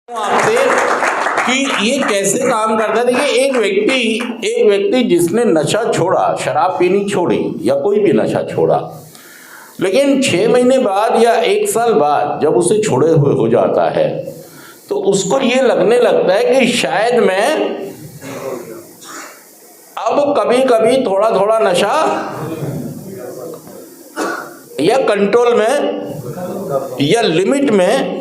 आपसे कि ये कैसे काम करता है। देखिए, एक व्यक्ति जिसने नशा छोड़ा, शराब पीनी छोड़ी या कोई भी नशा छोड़ा, लेकिन 6 महीने बाद या 1 साल बाद जब उसे छोड़े हुए हो जाता है तो उसको ये लगने लगता है कि शायद मैं अब कभी कभी थोड़ा थोड़ा नशा या कंट्रोल में या लिमिट में,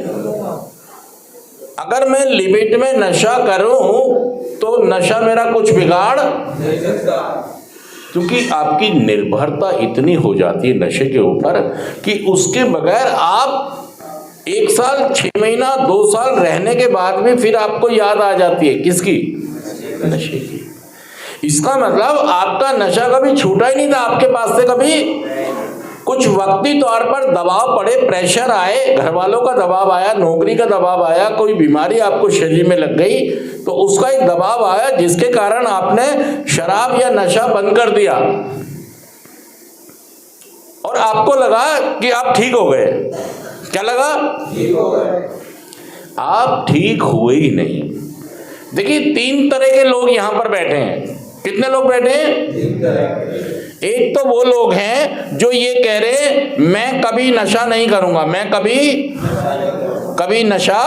अगर मैं लिमिट में नशा करूं तो नशा मेरा कुछ बिगाड़ नहीं सकता, क्योंकि आपकी निर्भरता इतनी हो जाती है नशे के ऊपर कि उसके बगैर आप 1 साल 6 महीना 2 साल रहने के बाद भी फिर आपको याद आ जाती है किसकी? नशे की। इसका मतलब आपका नशा कभी छूटा ही नहीं था आपके पास से। कभी कुछ वक्ती तौर पर दबाव पड़े, प्रेशर आए, घर वालों का दबाव आया, नौकरी का दबाव आया, कोई बीमारी आपको शरीर में लग गई तो उसका एक दबाव आया जिसके कारण आपने शराब या नशा बंद कर दिया और आपको लगा कि आप ठीक हो गए। क्या लगा? ठीक हो गए। आप ठीक हुए ही नहीं। देखिए, 3 तरह के लोग यहां पर बैठे हैं। कितने लोग बैठे हैं? 3 तरह। एक तो वो लोग हैं जो ये कह रहे हैं मैं कभी नशा नहीं करूंगा, मैं कभी नशा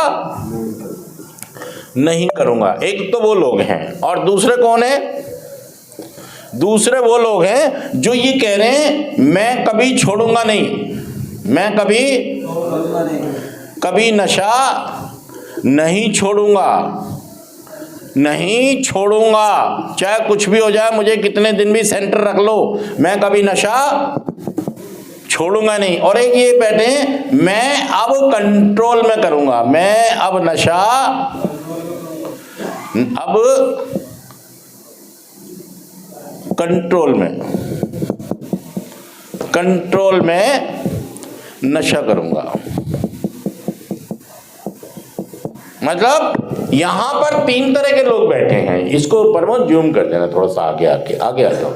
नहीं करूंगा। एक तो वो लोग हैं। और दूसरे कौन है? दूसरे वो लोग हैं जो ये कह रहे हैं मैं कभी छोड़ूंगा नहीं, मैं कभी नशा नहीं छोड़ूंगा, चाहे कुछ भी हो जाए, मुझे कितने दिन भी सेंटर रख लो, मैं कभी नशा छोड़ूंगा नहीं। और एक ये बैठे हैं मैं अब कंट्रोल में करूंगा, मैं अब नशा कंट्रोल में नशा करूंगा। मतलब यहां पर 3 तरह के लोग बैठे हैं। इसको प्रमोद जूम कर देना थोड़ा सा आगे आ जाओ।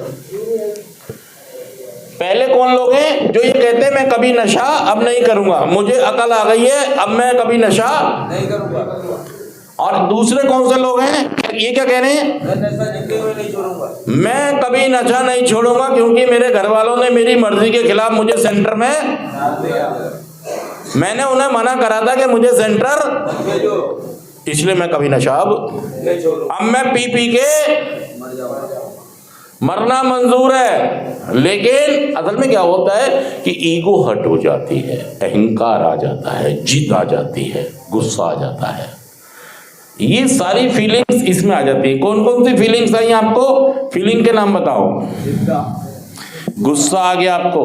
पहले कौन लोग हैं जो ये कहते हैं मैं कभी नशा अब नहीं करूंगा, मुझे अकल आ गई है, अब मैं कभी नशा नहीं करूंगा। और दूसरे कौन से लोग हैं? ये क्या कह रहे हैं? मैं कभी नशा नहीं छोड़ूंगा क्योंकि मेरे घर वालों ने मेरी मर्जी के खिलाफ मुझे सेंटर में, मैंने उन्हें मना करा था कि मुझे सेंटर, इसलिए मैं कभी नशा अब मैं पी के मरना मंजूर है। लेकिन असल में क्या होता है कि ईगो हट हो जाती है, अहंकार आ जाता है, जिद आ जाती है, गुस्सा आ जाता है, ये सारी फीलिंग्स इसमें आ जाती है। कौन कौन सी फीलिंग्स आई आपको? फीलिंग के नाम बताओ। गुस्सा आ गया आपको,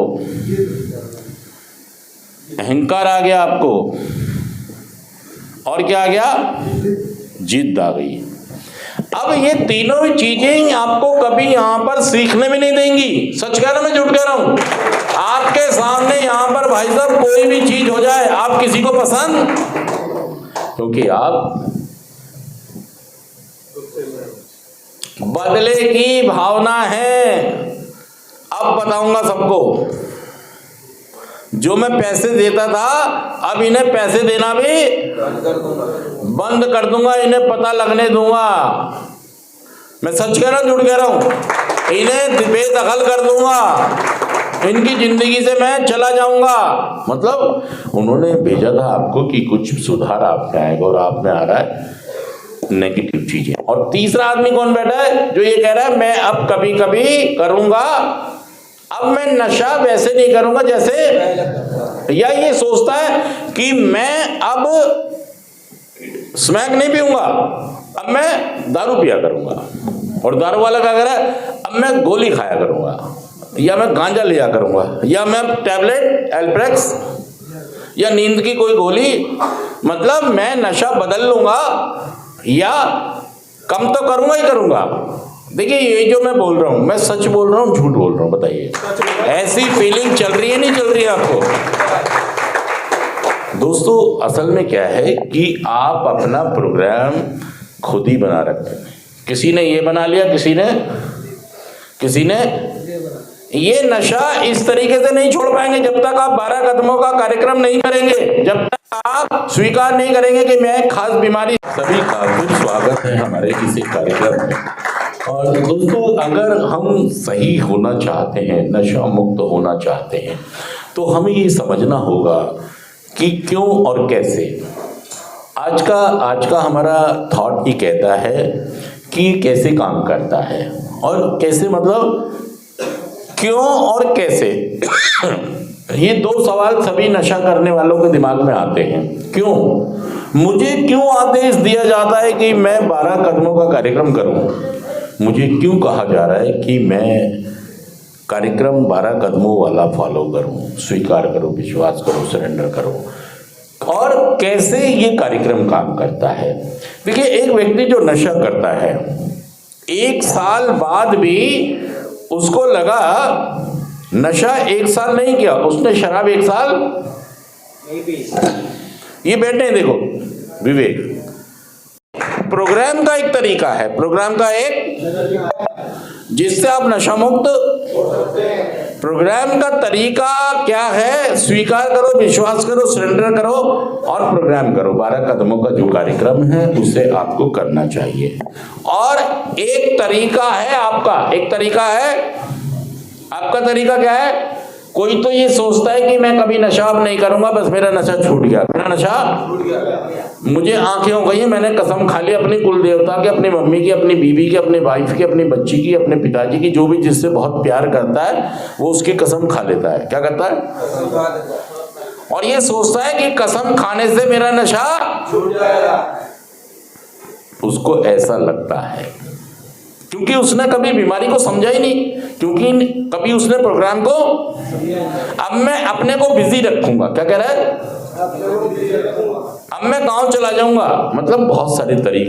अहंकार आ गया आपको, और क्या आ गया? जिद आ गई। अब ये तीनों चीजें आपको कभी यहां पर सीखने में नहीं देंगी। सच कह रहा हूं, मैं झूठ कह रहा हूं? आपके सामने यहां पर भाई साहब कोई भी चीज हो जाए, आप किसी को पसंद, क्योंकि आप बदले की भावना है। अब बताऊंगा सबको, जो मैं पैसे देता था अब इन्हें पैसे देना भी बंद कर दूंगा, इन्हें पता लगने दूंगा। मैं सच कह रहा हूं, झूठ कह रहा हूं? इन्हें बेदखल कर दूंगा, इनकी जिंदगी से मैं चला जाऊंगा। मतलब उन्होंने भेजा था आपको कि कुछ सुधार आप में आएगा और आप में आ रहा है नेगेटिव चीजें। और तीसरा आदमी कौन बैठा है जो ये कह रहा है मैं अब कभी कभी करूंगा, अब मैं नशा वैसे नहीं करूंगा जैसे, या ये सोचता है कि मैं अब स्मैक नहीं पीऊंगा, अब मैं दारू पिया करूंगा। और दारू वाला क्या कह रहा है? अब मैं गोली खाया करूंगा, या मैं गांजा लिया करूंगा, या मैं टैबलेट एल्प्रेक्स या नींद की कोई गोली, मतलब मैं नशा बदल लूंगा या कम तो करूंगा ही करूंगा। देखिए, ये जो मैं बोल रहा हूं, मैं सच बोल रहा हूं झूठ बोल रहा हूं? बताइए, ऐसी फीलिंग चल रही है नहीं चल रही है आपको? दोस्तों, असल में क्या है कि आप अपना प्रोग्राम खुद ही बना रखते हैं। किसी ने ये बना लिया, किसी ने ये नशा इस तरीके से नहीं छोड़ पाएंगे जब तक आप 12 कदमों का कार्यक्रम नहीं करेंगे, जब तक आप स्वीकार नहीं करेंगे कि मैं एक खास बीमारी। सभी का फिर स्वागत है हमारे इसी कार्यक्रम में। और दोस्तों, अगर हम सही होना चाहते हैं, नशा मुक्त होना चाहते हैं, तो हमें ये समझना होगा कि क्यों और कैसे। आज का हमारा थॉट ये कहता है कि कैसे काम करता है, और कैसे मतलब क्यों और कैसे। ये दो सवाल सभी नशा करने वालों के दिमाग में आते हैं। क्यों, मुझे क्यों आदेश दिया जाता है कि मैं 12 कदमों का कार्यक्रम करूं, मुझे क्यों कहा जा रहा है कि मैं कार्यक्रम 12 कदमों वाला फॉलो करूं, स्वीकार करो, विश्वास करो, सरेंडर करो, और कैसे ये कार्यक्रम काम करता है। देखिए, एक व्यक्ति जो नशा करता है, 1 साल बाद भी उसको लगा नशा 1 साल नहीं किया, उसने शराब 1 साल नहीं पी। ये बैठे हैं, देखो विवेक, प्रोग्राम का एक तरीका है, प्रोग्राम का एक जिससे आप नशा मुक्त। प्रोग्राम का तरीका क्या है? स्वीकार करो, विश्वास करो, सरेंडर करो और प्रोग्राम करो। 12 कदमों का जो कार्यक्रम है उसे आपको करना चाहिए। और एक तरीका है आपका, एक तरीका है आपका। तरीका क्या है? कोई तो ये सोचता है कि मैं कभी नशा अब नहीं करूंगा, बस मेरा नशा छूट गया, मेरा नशा छूट गया, मुझे आंखें हो गई, मैंने कसम खा ली अपनी कुल देवता की, अपनी मम्मी की, अपनी बीवी की, अपनी वाइफ की, अपनी बच्ची की, अपने पिताजी की, जो भी जिससे बहुत प्यार करता है वो उसकी कसम खा लेता है। क्या करता है? और ये सोचता है कि कसम खाने से मेरा नशा छूट जाएगा। उसको ऐसा लगता है क्योंकि उसने कभी बीमारी को समझा ही नहीं, क्योंकि कभी उसने प्रोग्राम को, अब मैं अपने को बिजी रखूंगा। क्या कह रहा है? अब मैं गांव चला जाऊंगा, मतलब बहुत सारे तरीके।